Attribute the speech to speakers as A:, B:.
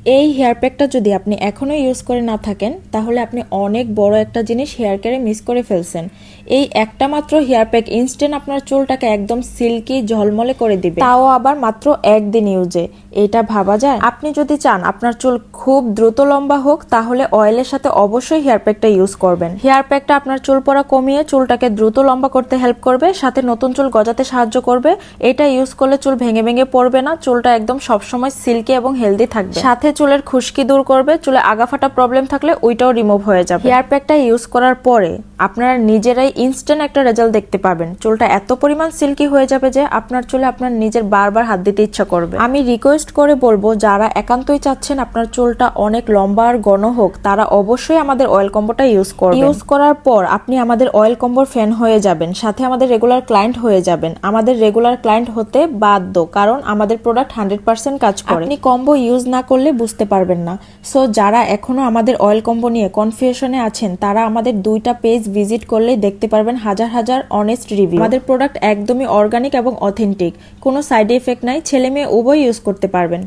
A: এই হেয়ার প্যাকটা যদি আপনি এখনো ইউজ করে না থাকেন তাহলে আপনি অনেক বড় একটা জিনিস হেয়ার কেয়ারে মিস করে ফেলছেন। এই একটা মাত্র হেয়ার প্যাক ইনস্ট্যান্ট আপনার চুলটাকে একদম সিল্কি ঝলমলে করে দিবে, তাও আবার মাত্র একদিন ইউজে। এটা ভাবা যায়? আপনি যদি চান আপনার চুল খুব দ্রুত লম্বা হোক তাহলে অয়েলের সাথে অবশ্যই হেয়ার প্যাকটা ইউজ করবেন। হেয়ার প্যাকটা আপনার চুল পড়া কমিয়ে চুলটাকে দ্রুত লম্বা করতে হেল্প করবে, সাথে নতুন চুল গজাতে সাহায্য করবে। এটা ইউজ করলে চুল ভেঙে ভেঙে পড়বে না, চুলটা একদম সবসময় সিল্কি এবং হেলদি থাকবে। সাথে চুলের খুশকি দূর করবে, চুলে আগা ফাটা প্রবলেম থাকলে ওইটাও রিমুভ হয়ে যাবে। হেয়ার প্যাকটা ইউজ করার পরে আপনারা নিজেরাই ইনস্ট্যান্ট একটা রেজাল্ট দেখতে পাবেন। চুলটা এত পরিমাণ সিল্কি হয়ে যাবে যে আপনার চুলে আপনার নিজের বারবার হাত দিতে ইচ্ছা করবে। আমি রিকোয়েস্ট করে বলবো, যারা একান্তই চাচ্ছেন আপনার চুলটা অনেক লম্বা আর ঘন হোক তারা অবশ্যই আমাদের অয়েল কম্বোটা ইউজ করবেন। ইউজ করার পর আপনি আমাদের অয়েল কম্বোর ফ্যান হয়ে যাবেন, সাথে আমাদের রেগুলার ক্লায়েন্ট হয়ে যাবেন। আমাদের রেগুলার ক্লায়েন্ট হতে বাধ্য, কারণ আমাদের প্রোডাক্ট 100% কাজ করে। আপনি কম্বো ইউজ না করলে বুঝতে পারবেন না। সো যারা এখনো আমাদের অয়েল কম্বো নিয়ে কনফিউশনে আছেন তারা আমাদের 2টা পেজ ভিজিট করলেই দেখতে পারবেন হাজার হাজার অনেস্ট রিভিউ। আমাদের প্রোডাক্ট একদমই অর্গানিক এবং অথেন্টিক, কোনো সাইড এফেক্ট নাই, ছেলে মেয়ে উভয় ইউজ করতে পারবেন।